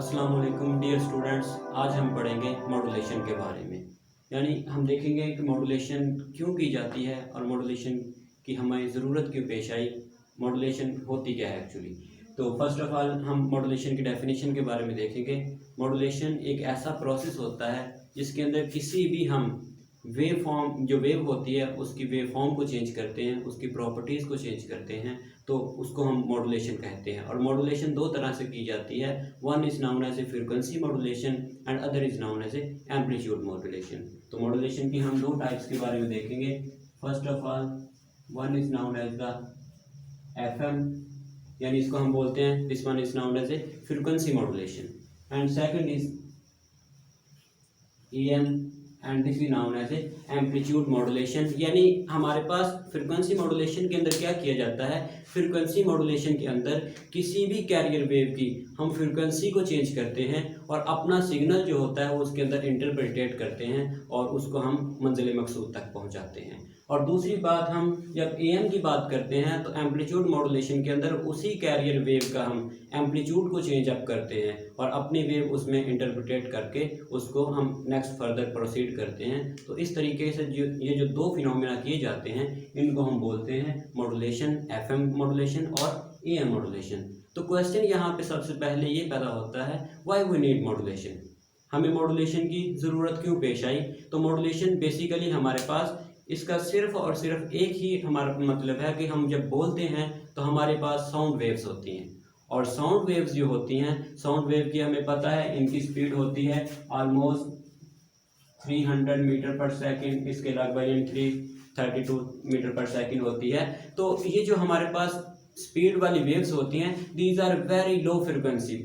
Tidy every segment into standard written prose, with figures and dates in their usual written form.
अस्सलाम वालेकुम dear students. आज हम पढ़ेंगे मॉड्यूलेशन के बारे में। यानी हम देखेंगे कि मॉड्यूलेशन क्यों की जाती है और मॉड्यूलेशन की हमें ज़रूरत क्यों पेश आई, मॉड्यूलेशन होती क्या है एक्चुअली। तो फर्स्ट ऑफ ऑल हम मॉड्यूलेशन की डेफिनेशन के बारे में देखेंगे। मॉड्यूलेशन एक ऐसा प्रोसेस होता है जिसके अंदर किसी भी हम वेव फॉर्म, जो वेव होती है उसकी वेव फॉर्म को चेंज करते हैं, उसकी प्रॉपर्टीज़ को चेंज करते हैं, तो उसको हम मॉड्यूलेशन कहते हैं। और मॉड्यूलेशन दो तरह से की जाती है। One is known as a frequency modulation and other is known as a amplitude modulation. तो मॉड्यूलेशन की हम दो टाइप्स के बारे में देखेंगे। First of all one is known as the FM, यानी इसको हम बोलते हैं, this one is known as a frequency modulation and second is EM and this is known as a amplitude modulation. यानी हमारे पास फ्रीक्वेंसी मॉड्यूलेशन के अंदर क्या किया जाता है, फ्रीक्वेंसी मॉड्यूलेशन के अंदर किसी भी कैरियर वेव की हम फ्रीक्वेंसी को चेंज करते हैं और अपना सिग्नल जो होता है वो उसके अंदर इंटरप्रेटेट करते हैं और उसको हम मंजिल मकसूद तक पहुंचाते हैं। और दूसरी बात, हम जब AM की बात करते हैं तो एम्पलीट्यूड मॉड्यूलेशन के अंदर उसी कैरियर वेव का हम एम्पलीट्यूड को चेंज अप करते हैं और अपनी वेव उसमें इंटरप्रेटेट करके उसको हम नेक्स्ट फर्दर प्रोसीड करते हैं। तो इस तरीके से ये जो दो फिनोमेना किए जाते हैं इनको हम बोलते हैं मॉड्यूलेशन, FM मॉड्यूलेशन और AM मॉड्यूलेशन। तो क्वेश्चन यहाँ पे सबसे पहले ये पैदा होता है, व्हाई वी नीड मॉड्यूलेशन, हमें मॉड्यूलेशन की ज़रूरत क्यों पेश आई। तो मॉड्यूलेशन बेसिकली हमारे पास इसका सिर्फ और सिर्फ एक ही हमारा मतलब है कि हम जब बोलते हैं तो हमारे पास साउंड वेव्स होती हैं और साउंड वेव्स जो होती हैं, साउंड वेव की हमें पता है इनकी स्पीड होती है ऑलमोस्ट 300 मीटर पर सेकेंड, इसके लगभग 332 मीटर पर सेकेंड होती है। तो ये जो हमारे पास स्पीड वाली वेव्स होती हैं, these are very low frequency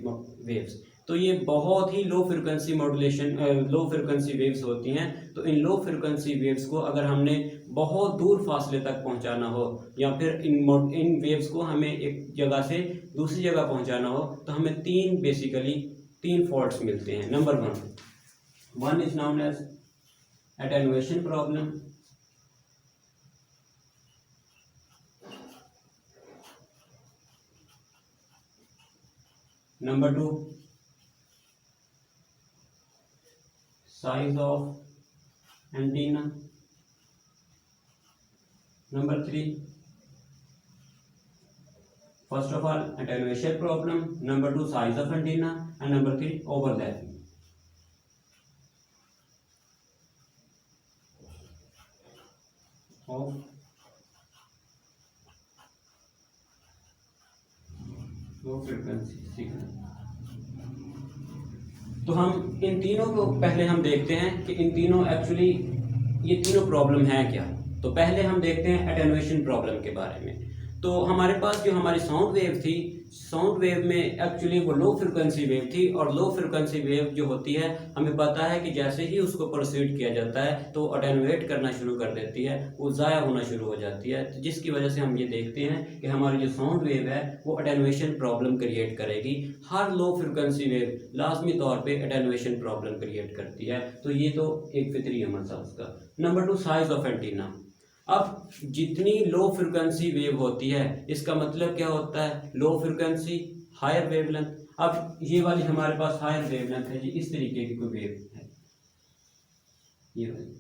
waves. तो ये बहुत ही low frequency modulation, low frequency waves होती हैं। तो इन लो फ्रिक्वेंसी वेव्स को अगर हमने बहुत दूर फासले तक पहुंचाना हो या फिर इन वेव्स को हमें एक जगह से दूसरी जगह पहुंचाना हो तो हमें बेसिकली तीन फॉल्ट्स मिलते हैं। Number one is known as attenuation problem, number two size of antenna, number 3 first of all attenuation problem, number 2 size of antenna and number 3 overlapping। of low frequency signal। तो हम इन तीनों को पहले हम देखते हैं कि इन तीनों एक्चुअली ये तीनों प्रॉब्लम है क्या। तो पहले हम देखते हैं एटेन्युएशन प्रॉब्लम के बारे में। तो हमारे पास जो हमारी साउंड वेव थी, साउंड वेव में एक्चुअली वो लो फ्रिक्वेंसी वेव थी और लो फ्रिक्वेंसी वेव जो होती है हमें पता है कि जैसे ही उसको प्रोसीड किया जाता है तो अटेन्युएट करना शुरू कर देती है, वो ज़ाया होना शुरू हो जाती है। तो जिसकी वजह से हम ये देखते हैं कि हमारी जो साउंड वेव है वो अटेन्युएशन प्रॉब्लम क्रिएट करेगी। हर लो फ्रिक्वेंसी वेव लाजमी तौर पर अटेन्युएशन प्रॉब्लम क्रिएट करती है। तो ये तो एक फितरी अमल था उसका। Number 2 size of antenna. अब जितनी लो फ्रिक्वेंसी वेव होती है इसका मतलब क्या होता है, लो फ्रिक्वेंसी हायर वेवलेंथ। अब ये वाली हमारे पास हायर वेवलेंथ है जी, इस तरीके की कोई वेव है ये वाली।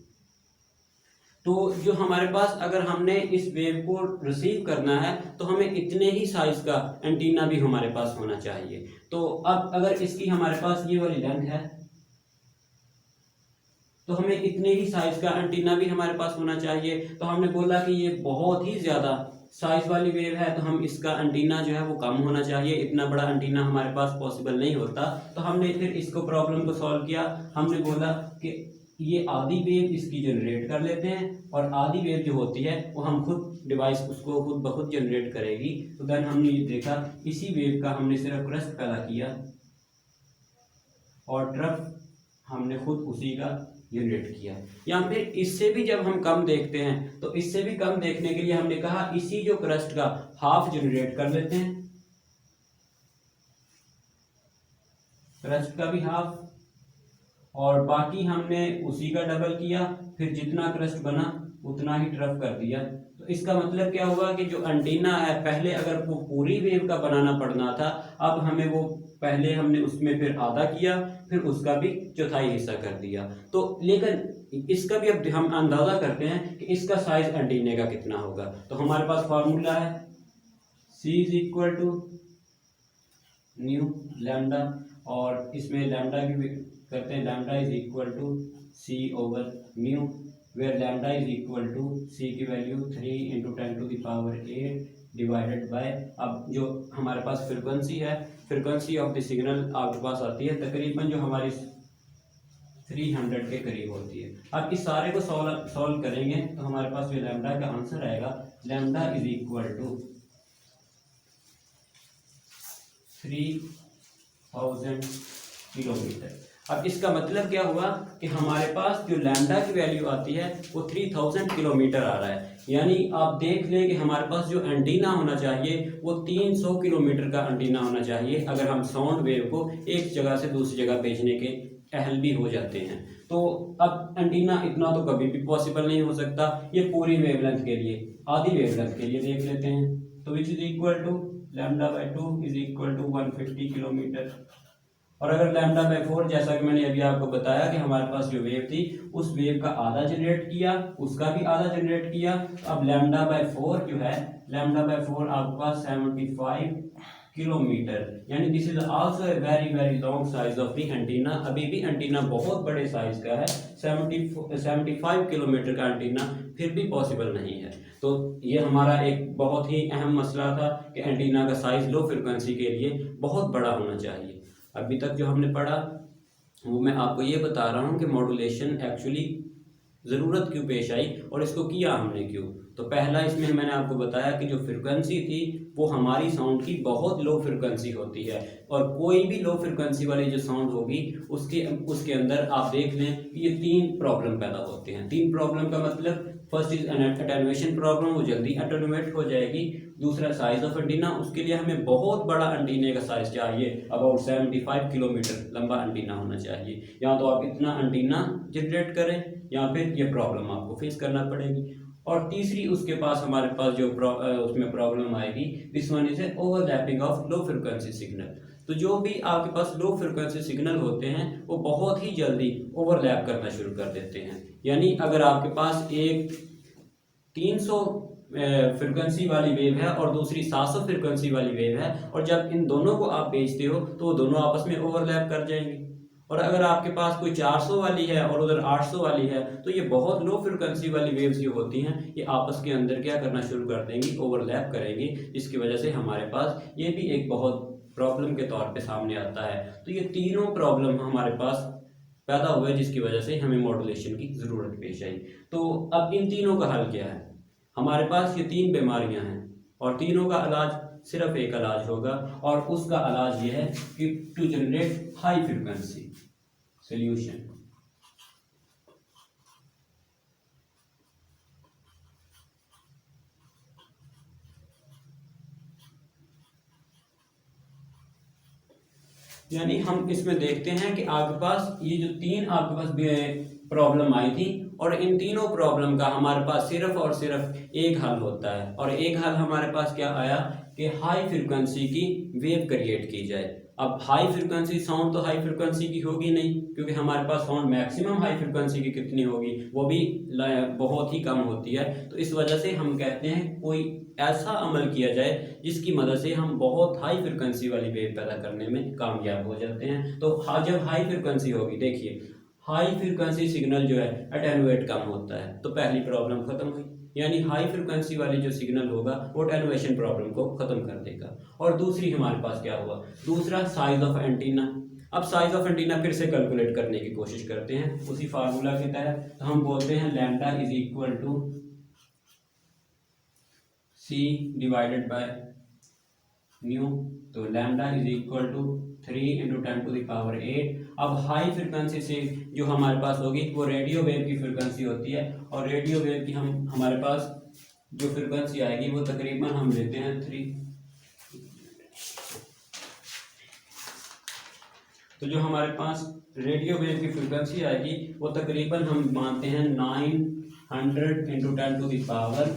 तो जो हमारे पास अगर हमने इस वेव को रिसीव करना है तो हमें इतने ही साइज का एंटीना भी हमारे पास होना चाहिए। तो अब अगर इसकी हमारे पास ये वाली लेंथ है तो हमें इतने ही साइज का एंटीना भी हमारे पास होना चाहिए। तो हमने बोला कि ये बहुत ही ज़्यादा साइज वाली वेव है तो हम इसका एंटीना जो है वो कम होना चाहिए, इतना बड़ा एंटीना हमारे पास पॉसिबल नहीं होता। तो हमने फिर इसको प्रॉब्लम को सॉल्व किया। हमने बोला कि ये आधी वेव इसकी जनरेट कर लेते हैं और आधी वेव जो होती है वो हम खुद डिवाइस उसको खुद ब खुद जनरेट करेगी। तो देन हमने ये देखा इसी वेव का हमने सिर्फ क्रस्ट पैदा किया और ट्रफ हमने खुद उसी का जनरेट किया। या फिर इससे भी जब हम कम देखते हैं तो इससे भी कम देखने के लिए हमने कहा इसी जो क्रस्ट का हाफ जनरेट कर लेते हैं, क्रस्ट का भी हाफ, और बाकी हमने उसी का डबल किया। फिर जितना क्रस्ट बना उतना ही ट्रफ कर दिया। तो इसका मतलब क्या हुआ कि जो एंटीना है, पहले अगर वो पूरी वेव का बनाना पड़ना था, अब हमें वो पहले हमने उसमें फिर आधा किया, फिर उसका भी चौथाई हिस्सा कर दिया। तो लेकिन इसका भी अब हम अंदाज़ा करते हैं कि इसका साइज एंटीने का कितना होगा। तो हमारे पास फार्मूला है C is equal to nu lambda, और इसमें लैम्डा की भी करते हैं, lambda is equal to C over nu, where lambda is equal to C की वैल्यू 3 × 10⁸ डिवाइडेड बाय, अब जो हमारे पास फ्रिक्वेंसी है, फ्रिक्वेंसी ऑफ द सिग्नल आपके पास आती है तकरीबन जो हमारी 300 के करीब होती है। अब इस सारे को सॉल्व करेंगे तो हमारे पास जो लैम्डा का आंसर आएगा, lambda is equal to 3000 kilometre. अब इसका मतलब क्या हुआ कि हमारे पास जो लैम्डा की वैल्यू आती है वो 3000 किलोमीटर आ रहा है। यानी आप देख लें कि हमारे पास जो एंटीना होना चाहिए वो 300 किलोमीटर का एंटीना होना चाहिए, अगर हम साउंड वेव को एक जगह से दूसरी जगह भेजने के अहल भी हो जाते हैं। तो अब एंटीना इतना तो कभी भी पॉसिबल नहीं हो सकता। ये पूरी वेवलेंथ के लिए, आधी वेवलेंथ के लिए देख लेते हैं, तो which is equal to lambda by 2 is equal to 150 kilometre. और अगर लैम्डा बाई 4, जैसा कि मैंने अभी आपको बताया कि हमारे पास जो वेव थी उस वेव का आधा जनरेट किया, उसका भी आधा जनरेट किया, अब लैम्डा बाई 4 जो है, लैम्डा बाई 4 आपके पास 75 किलोमीटर, यानी this is also a very very long size of the antenna. अभी भी एंटीना बहुत बड़े साइज का है, 75 किलोमीटर का एंटीना फिर भी पॉसिबल नहीं है। तो ये हमारा एक बहुत ही अहम मसला था कि एंटीना का साइज लो फ्रिक्वेंसी के लिए बहुत बड़ा होना चाहिए। अभी तक जो हमने पढ़ा वो मैं आपको ये बता रहा हूँ कि मॉड्यूलेशन एक्चुअली ज़रूरत क्यों पेश आई और इसको किया हमने क्यों। तो पहला इसमें मैंने आपको बताया कि जो फ्रिक्वेंसी थी वो हमारी साउंड की बहुत लो फ्रिक्वेंसी होती है, और कोई भी लो फ्रिक्वेंसी वाली जो साउंड होगी उसके अंदर आप देख लें कि ये 3 प्रॉब्लम पैदा होते हैं। 3 प्रॉब्लम का मतलब, फर्स्ट इज अटेनुएशन प्रॉब्लम, वो जल्दी अटेनुएट हो जाएगी। दूसरा साइज ऑफ एंटीना, उसके लिए हमें बहुत बड़ा एंटीने का साइज चाहिए, अबाउट 75 किलोमीटर लंबा एंटीना होना चाहिए। या तो आप इतना एंटीना जनरेट करें या फिर ये प्रॉब्लम आपको फेस करना पड़ेगी। और तीसरी उसके पास हमारे पास जो उसमें प्रॉब्लम आएगी, this one is a overlapping of low frequency signal. तो जो भी आपके पास लो फ्रिक्वेंसी सिग्नल होते हैं वो बहुत ही जल्दी ओवरलैप करना शुरू कर देते हैं। यानी अगर आपके पास एक 300 फ्रिक्वेंसी वाली वेव है और दूसरी 700 फ्रिक्वेंसी वाली वेव है, और जब इन दोनों को आप भेजते हो तो वो दोनों आपस में ओवरलैप कर जाएंगे। और अगर आपके पास कोई 400 वाली है और उधर 800 वाली है, तो ये बहुत लो फ्रिक्वेंसी वाली वेव्स जो होती हैं ये आपस के अंदर क्या करना शुरू कर देंगी, ओवरलैप करेंगी, जिसकी वजह से हमारे पास ये भी एक बहुत प्रॉब्लम के तौर पे सामने आता है। तो ये तीनों प्रॉब्लम हमारे पास पैदा हुए जिसकी वजह से हमें मॉड्यूलेशन की ज़रूरत पेश आई। तो अब इन तीनों का हल क्या है? हमारे पास ये 3 बीमारियां हैं और तीनों का इलाज सिर्फ एक इलाज होगा, और उसका इलाज ये है कि to generate high frequency solution. यानी हम इसमें देखते हैं कि आपके पास ये जो 3 आपके पास प्रॉब्लम आई थी, और इन तीनों प्रॉब्लम का हमारे पास सिर्फ और सिर्फ एक हल होता है, और एक हल हमारे पास क्या आया कि हाई फ्रिक्वेंसी की वेव क्रिएट की जाए। अब हाई फ्रिक्वेंसी साउंड तो हाई फ्रिक्वेंसी की होगी नहीं, क्योंकि हमारे पास साउंड मैक्सिमम हाई फ्रिक्वेंसी की कितनी होगी, वो भी बहुत ही कम होती है। तो इस वजह से हम कहते हैं कोई ऐसा अमल किया जाए जिसकी मदद से हम बहुत हाई फ्रिक्वेंसी वाली वेव पैदा करने में कामयाब हो जाते हैं। तो जब हाई फ्रिक्वेंसी होगी, देखिए हाई फ्रिक्वेंसी सिग्नल जो है अटेनुएट कम होता है, तो पहली प्रॉब्लम खत्म हुई। यानी हाई फ्रिक्वेंसी वाली जो सिग्नल होगा वो अटेनुएशन प्रॉब्लम को खत्म कर देगा। और दूसरी हमारे पास क्या हुआ, दूसरा साइज ऑफ एंटीना। अब साइज ऑफ एंटीना फिर से कैलकुलेट करने की कोशिश करते हैं उसी फार्मूला के तहत। तो हम बोलते हैं lambda is equal to C divided by nu, तो लैम्डा इज इक्वल टू 3 × 10⁸। अब हाई फ्रिक्वेंसी से जो हमारे पास होगी वो रेडियो वेव की फ्रिक्वेंसी होती है, और रेडियो वेव की हमारे पास जो फ्रिक्वेंसी आएगी वो तकरीबन हम लेते हैं 3। तो जो हमारे पास रेडियो वेव की फ्रिक्वेंसी आएगी वो तकरीबन हम मानते हैं 100 इंटू 10⁶,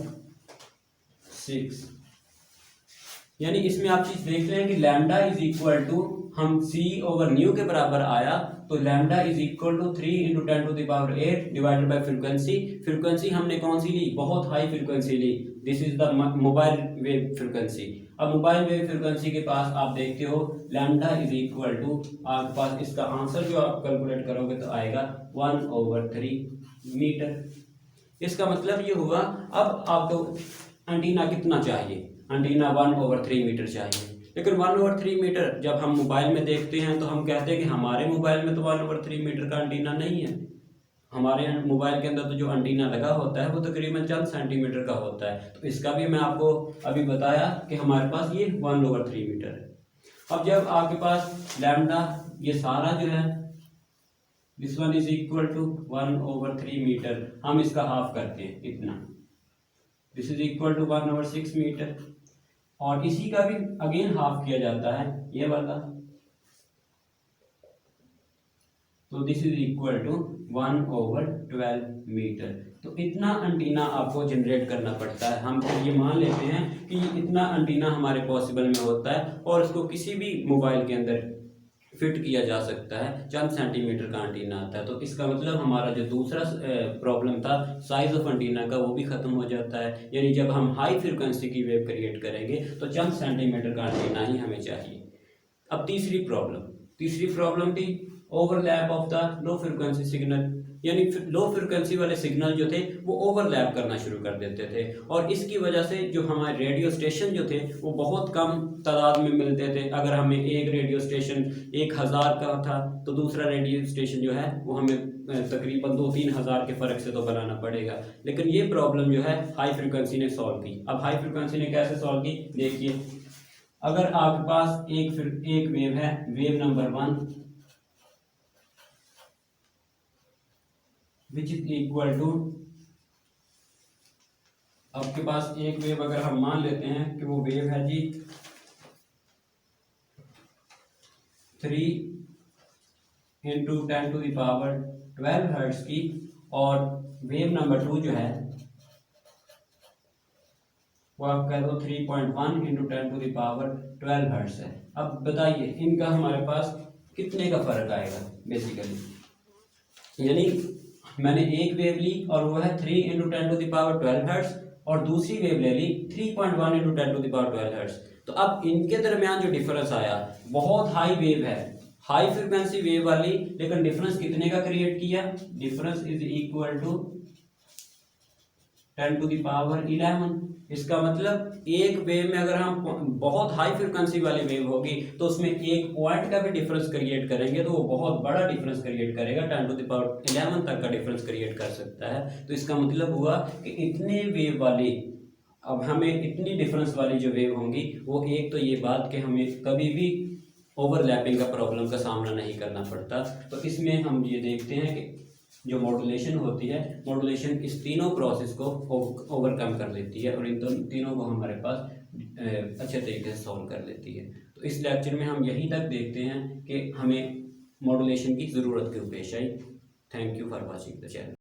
यानी इसमें आप चीज देख रहे हैं कि लैम्डा इज इक्वल टू, हम c ओवर न्यू के बराबर आया तो lambda is equal to 3 into 10⁸ divided by frequency. Frequency हमने कौन सी ली, बहुत हाई फ्रीक्वेंसी ली, this is the mobile wave frequency. अब मोबाइल वेव फ्रीक्वेंसी के पास आप देखते हो लैम्डा इज इक्वल टू, आपके पास इसका आंसर जो आप कैलकुलेट करोगे तो आएगा 1/3 मीटर। इसका मतलब ये हुआ, अब आपको एंटीना कितना चाहिए, एंटीना 1/3 मीटर चाहिए। लेकिन 1/3 मीटर जब हम मोबाइल में देखते हैं तो हम कहते हैं कि हमारे मोबाइल में तो 1/3 मीटर का एंटीना नहीं है। हमारे मोबाइल के अंदर तो जो एंटीना लगा होता है वो तकरीबन चंद सेंटीमीटर का होता है। तो इसका भी मैं आपको अभी बताया कि हमारे पास ये 1/3 मीटर है। अब जब आपके पास लैम्डा ये सारा जो है this one is equal to 1/3 metre, हम इसका हाफ करते हैं इतना, this is equal to 1/6 metre, और इसी का भी अगेन हाफ किया जाता है ये वाला, तो this is equal to 1/12 metre. तो इतना एंटीना आपको जनरेट करना पड़ता है। हम ये मान लेते हैं कि इतना एंटीना हमारे पॉसिबल में होता है और इसको किसी भी मोबाइल के अंदर फिट किया जा सकता है, चंद सेंटीमीटर का एंटीना आता है। तो इसका मतलब हमारा जो दूसरा प्रॉब्लम था साइज ऑफ एंटीना का, वो भी खत्म हो जाता है। यानी जब हम हाई फ्रिक्वेंसी की वेव क्रिएट करेंगे तो चंद सेंटीमीटर का एंटीना ही हमें चाहिए। अब तीसरी प्रॉब्लम थी overlap of the low frequency signal, यानी लो फ्रिक्वेंसी वाले सिग्नल जो थे वो ओवरलैप करना शुरू कर देते थे, और इसकी वजह से जो हमारे रेडियो स्टेशन जो थे वो बहुत कम तादाद में मिलते थे। अगर हमें एक रेडियो स्टेशन 1000 का था तो दूसरा रेडियो स्टेशन जो है वो हमें तकरीबन 2-3 हज़ार के फ़र्क से तो बनाना पड़ेगा। लेकिन ये प्रॉब्लम जो है हाई फ्रिक्वेंसी ने सॉल्व की। अब हाई फ्रिक्वेंसी ने कैसे सॉल्व की, देखिए, अगर आपके पास एक वेव है, wave number 1 which is equal to, आपके पास एक वेव अगर हम मान लेते हैं कि वो वेव है जी 3 इंटू 10⁻12 हर्ट्ज की, और वेव नंबर 2 जो है वो आप कह दो 3.1 इंटू 10⁻12 हर्ट्ज है। अब बताइए इनका हमारे पास कितने का फर्क आएगा बेसिकली, यानी मैंने एक वेव ली और वो है 3 इंटू 10⁻12 हर्ट्ज, और दूसरी वेव ले ली 3.1 इंटू 10⁻12 हर्ट्ज। तो अब इनके दरमियान जो डिफरेंस आया, बहुत हाई वेव है, हाई फ्रिक्वेंसी वेव वाली, लेकिन डिफरेंस कितने का क्रिएट किया, डिफरेंस इज इक्वल टू 10⁻11। इसका मतलब एक वेव में अगर हम बहुत हाई फ्रिक्वेंसी वाली वेव होगी तो उसमें एक पॉइंट का भी डिफरेंस क्रिएट करेंगे तो वो बहुत बड़ा डिफरेंस क्रिएट करेगा, 10⁻11 तक का डिफरेंस क्रिएट कर सकता है। तो इसका मतलब हुआ कि इतने वेव वाली, अब हमें इतनी डिफरेंस वाली जो वेव होंगी वो, एक तो ये बात कि हमें कभी भी ओवरलैपिंग का प्रॉब्लम का सामना नहीं करना पड़ता। तो इसमें हम ये देखते हैं कि जो मॉड्यूलेशन होती है, मॉड्यूलेशन इस तीनों प्रोसेस को ओवरकम कर लेती है और इन तीनों को हमारे पास अच्छे तरीके से सॉल्व कर लेती है। तो इस लेक्चर में हम यहीं तक देखते हैं कि हमें मॉड्यूलेशन की ज़रूरत क्यों पेश आई। Thank you for watching the channel.